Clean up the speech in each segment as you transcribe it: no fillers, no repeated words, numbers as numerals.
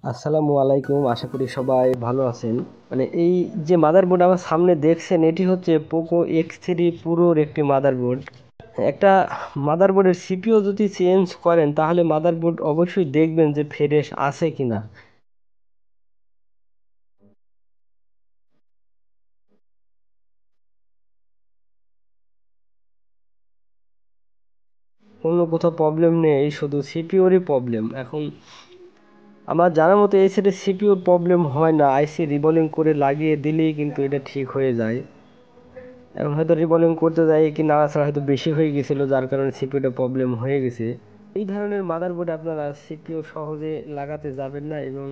আসসালামু আলাইকুম, আশা করি সবাই ভালো আছেন। এই যে মাদারবোর্ড আমার সামনে দেখছেন, এটি হচ্ছে পোকো X3 প্রোর একটি মাদারবোর্ড। একটা মাদারবোর্ডের সিপিইউ যদি চেঞ্জ করেন তাহলে মাদারবোর্ড অবশ্যই দেখবেন যে ফ্রেশ আছে কিনা। কোনো কোথাও প্রবলেম নেই, শুধু সিপিইউরই প্রবলেম। এখন আমার জানার মতো এই সেটের সিপিইউর প্রবলেম হয় না, আইসি রিবলিং করে লাগিয়ে দিলেই কিন্তু এটা ঠিক হয়ে যায়। এখন হয়তো রিবলিং করতে যাই কি নাড়াচাড়া হয়তো বেশি হয়ে গেছিলো, যার কারণে সিপিইউটা প্রবলেম হয়ে গেছে। এই ধরনের মাদারবোর্ড আপনারা সিপিইউ সহজে লাগাতে যাবেন না। এবং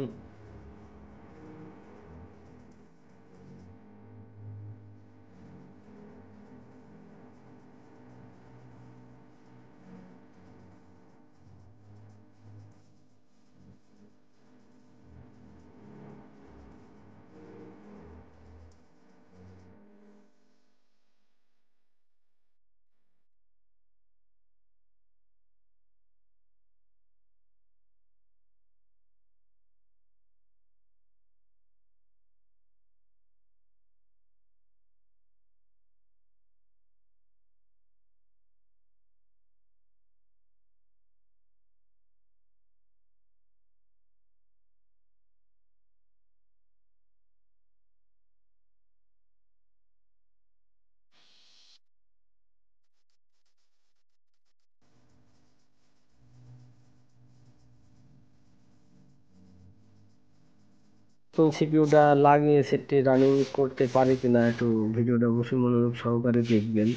তো সিপিইউটা লাগিয়ে সেটটি রানিং করতে পারি কিনা একটু ভিডিওটা অবশ্যই মনোযোগ সহকারে দেখবেন।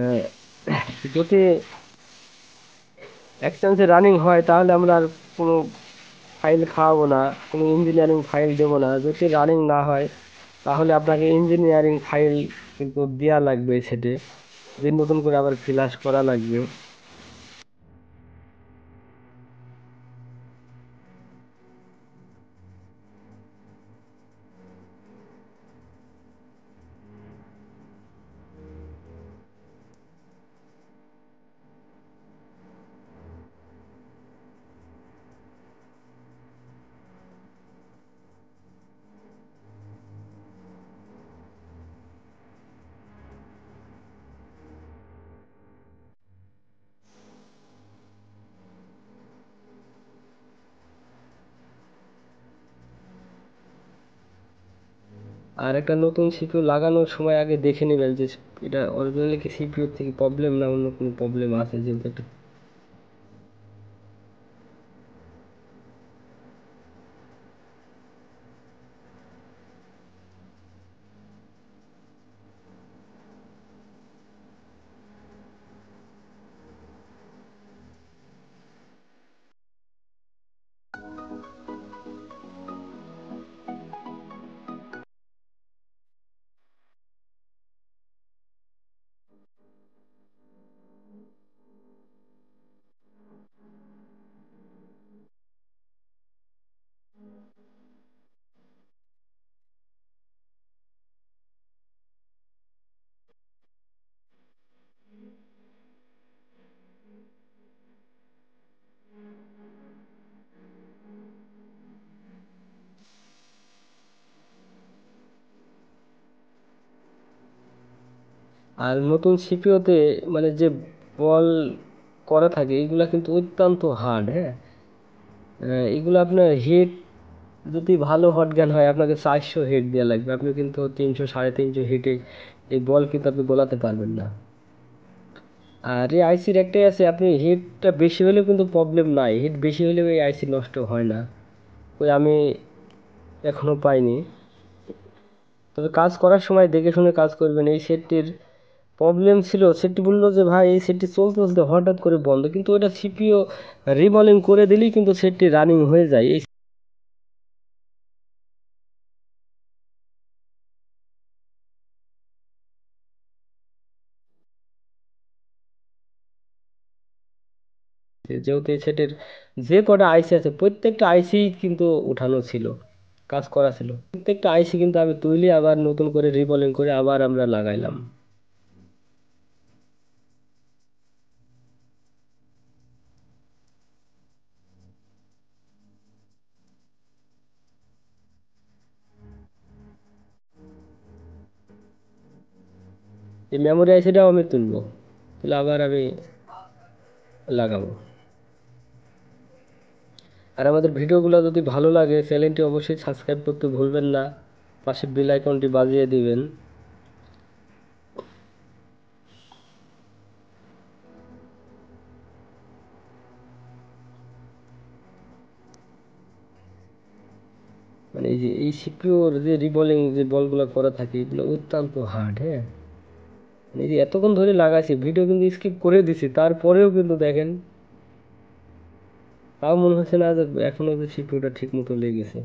আহ, যদি এক চান্সে রানিং হয় তাহলে আমরা আর কোনো ফাইল খাওয়াবো না, কোনো ইঞ্জিনিয়ারিং ফাইল দেবো না। যদি রানিং না হয় তাহলে আপনাকে ইঞ্জিনিয়ারিং ফাইল কিন্তু দেওয়া লাগবে সেটে, যে নতুন করে আবার ফ্লাশ করা লাগবে। আর একটা নতুন সিপিইউ লাগানোর সময় আগে দেখে নেবেন যে এটা অরিজিনালি কি সিপিইউ থেকে প্রবলেম না অন্য কোনো প্রবলেম আছে, যেহেতু একটা। আর নতুন সিপিইউতে যে বল করা থাকে এগুলা কিন্তু অত্যন্ত হার্ড, হ্যাঁ। এগুলো আপনার হিট যদি ভালো হট গান হয় আপনাকে 400 হিট দেওয়া লাগবে, আপনি কিন্তু 300 350 হিটে এই বল কিন্তু আপনি গোলাতে পারবেন না। আর এই আইসির একটাই আছে, আপনি হিটটা বেশি হলেও কিন্তু প্রবলেম নাই, হিট বেশি হলেও এই আইসি নষ্ট হয় না। ওই আমি এখনো পাইনি। তবে কাজ করার সময় দেখে শুনে কাজ করবেন। এই সেটটির প্রবলেম ছিল, সেটটি বললো যে ভাই এই সেটটি চলতে চলতে হঠাৎ করে বন্ধ, কিন্তু ওটা সিপিইউ রিবলিং করে দিলেই কিন্তু সেটটি রানিং হয়ে যায়। এই যেহেতু এই সেটের যে কটা আইসি আছে প্রত্যেকটা আইসি কিন্তু উঠানো ছিল, কাজ করা ছিল। প্রত্যেকটা আইসি কিন্তু আমি তুলে আবার নতুন করে রিবলিং করে আবার আমরা লাগাইলাম। এই মেমোরি আইসিটাও আমি তুলবো, তুলে আবার আমি লাগাবো। আর আমাদের ভিডিওগুলো যদি ভালো লাগে চ্যানেলটি অবশ্যই সাবস্ক্রাইব করতে ভুলবেন না, পাশে বেল আইকনটি বাজিয়ে দিবেন। মানে এই যে এই সিপিওর যে রিবলিং যে বলগুলো করা থাকে এগুলো অত্যন্ত হার্ড, হ্যাঁ। মানে এই যে এতক্ষণ ধরে লাগাইছি, ভিডিও কিন্তু স্কিপ করে দিছি, তারপরেও কিন্তু দেখেন তাও মনে হচ্ছে না যে এখনো যে সিপিইউটা ঠিক মতো লেগেছে।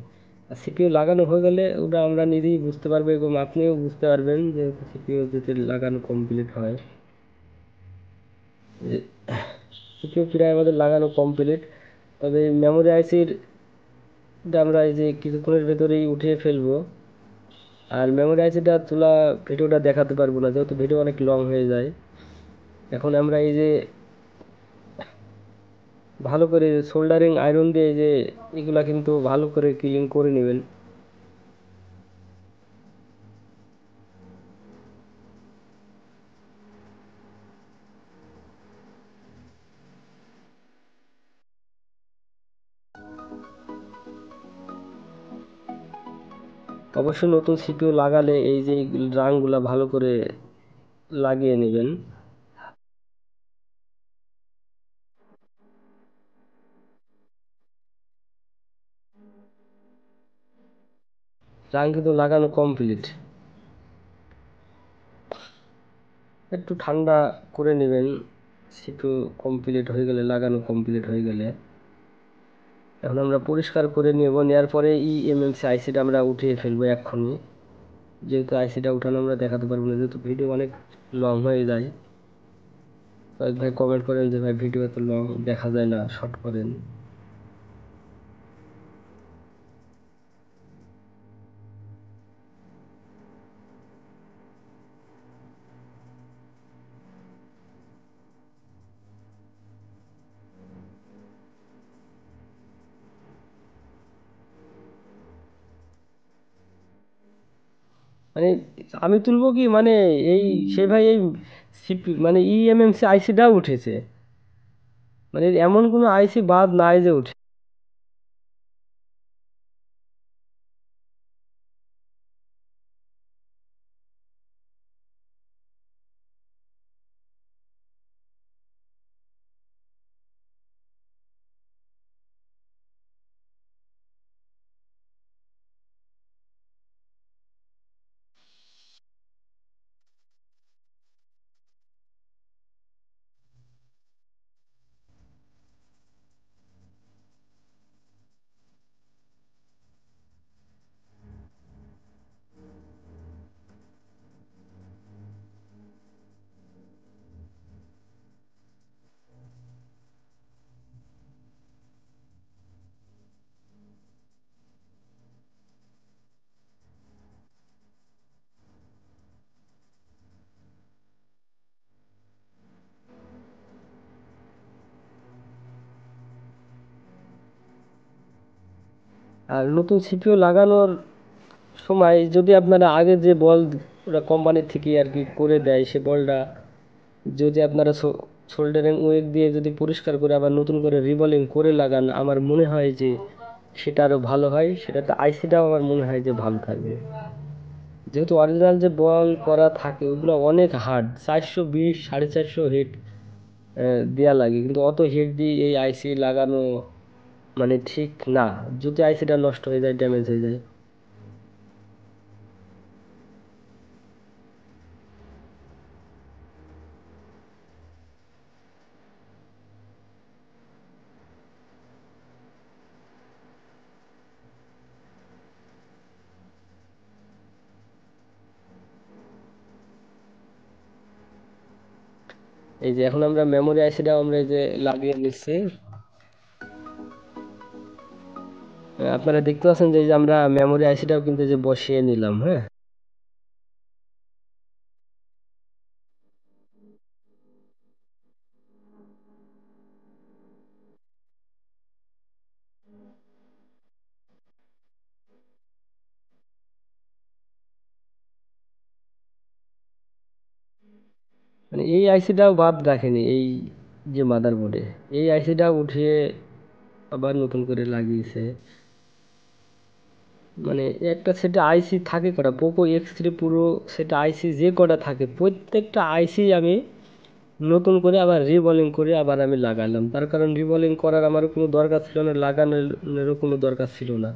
আর সিপিইউ লাগানো হয়ে গেলে ওটা আমরা নিজেই বুঝতে পারবো এবং আপনিও বুঝতে পারবেন যে সিপিইউ যদি লাগানো কমপ্লিট হয়। সিপিইউ প্রায় আমাদের লাগানো কমপ্লিট। তবে মেমোরি আইসির আমরা এই যে কিছুক্ষণের ভেতরেই উঠিয়ে ফেলবো। আর মেমোরি আইসিটা তোলা ভিডিওটা দেখাতে পারবো না, যেহেতু ভিডিও অনেক লং হয়ে যায়। এখন আমরা এই যে ভালো করে সোল্ডারিং আয়রন দিয়ে যে এগুলা কিন্তু ভালো করে ক্লিন করে নেবেন। অবশ্যই নতুন সিপিইউ লাগালে এই যে রাংগুলা ভালো করে লাগিয়ে নেবেন। রাং কিন্তু লাগানো কমপ্লিট। একটু ঠান্ডা করে নেবেন সিপিইউ কমপ্লিট হয়ে গেলে, লাগানো কমপ্লিট হয়ে গেলে। এখন আমরা পরিষ্কার করে নেব, নেওয়ার পরে এমএমসি আইসিটা আমরা উঠিয়ে ফেলবো এক্ষুনি। যেহেতু আইসিটা উঠানো আমরা দেখাতে পারবো না, যেহেতু ভিডিও অনেক লং হয়ে যায়। কয়েক ভাই কমেন্ট করেন যে ভাই ভিডিও এত লং দেখা যায় না, শর্ট করেন। মানে আমি তুলবো কি, মানে এই সে ভাই এই সিপি মানে ইএমএমসি আইসিটাও উঠেছে, মানে এমন কোনো আইসি বাদ নাই যে উঠে। আর নতুন সিপিইউ লাগানোর সময় যদি আপনারা আগে যে বল ওরা কোম্পানির থেকে আর কি করে দেয়, সে বলটা যদি আপনারা সোল্ডারিং ওয়েট দিয়ে যদি পরিষ্কার করে আবার নতুন করে রিবলিং করে লাগান, আমার মনে হয় যে সেটা আরও ভালো হয়, সেটাতে আইসিটাও আমার মনে হয় যে ভালো থাকবে। যেহেতু অরিজিনাল যে বল করা থাকে ওগুলো অনেক হার্ড, 420 450 হিট দেওয়া লাগে, কিন্তু অত হিট দিয়ে এই আইসি লাগানো মানে ঠিক না, যদি আইসিটা নষ্ট হয়ে যায়, ড্যামেজ হয়ে যায়। এই যে এখন আমরা মেমোরি আইসিটা আমরা এই যে লাগিয়ে নিচ্ছি। আপনারা দেখতে পাচ্ছেন যে এই যে আমরা মেমোরি আইসিটাও কিন্তু এই যে বসিয়ে নিলাম, হ্যাঁ। মানে এই আইসিটাও বাদ রাখেনি এই যে মাদারবোর্ডে, এই আইসিটা উঠিয়ে আবার নতুন করে লাগিয়েছে। মানে একটা সেটা আইসি থাকে কটা, পোকো X3 পুরো সেটা আইসি যে কটা থাকে প্রত্যেকটা আইসি আমি নতুন করে আবার রিবলিং করে আবার আমি লাগালাম। তার কারণ রিবলিং করার আমার কোনো দরকার ছিল না, লাগানোরও কোনো দরকার ছিল না।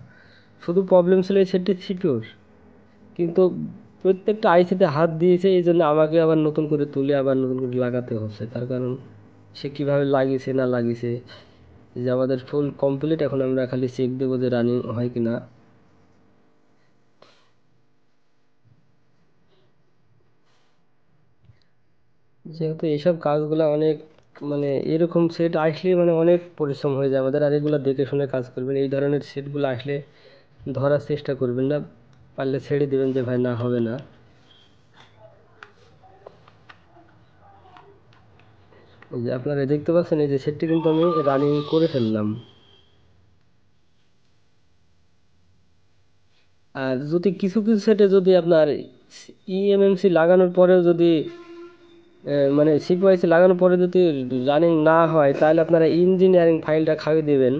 শুধু প্রবলেম ছিল এই সেটটি সিপিউর, কিন্তু প্রত্যেকটা আইসিতে হাত দিয়েছে, এই জন্য আমাকে আবার নতুন করে তুলে আবার নতুন করে লাগাতে হচ্ছে। তার কারণ সে কীভাবে লাগিয়েছে না লাগিয়েছে, যে আমাদের ফুল কমপ্লিট, এখন আমরা খালি চেক দেবো যে রানিং হয় কি না। যেহেতু এইসব কাজগুলো অনেক, মানে এরকম সেট আসলে মানে অনেক পরিশ্রম হয়ে যায় আমাদের, আর এগুলো দেখে শুনে কাজ করবেন। এই ধরনের সেটগুলো আসলে ধরার চেষ্টা করবেন না, পারলে ছেড়ে দেবেন যে ভাই না হবে না। এই যে আপনারা দেখতে পাচ্ছেন এই যে সেটটি কিন্তু আমি রানিং করে ফেললাম। আর যদি কিছু কিছু সেটে যদি আপনার ইএমএমসি লাগানোর পরেও যদি মানে সিপিইউ লাগানোর পরে যদি রানিং না হয়, তাহলে আপনারা ইঞ্জিনিয়ারিং ফাইলটা খাইয়ে দেবেন।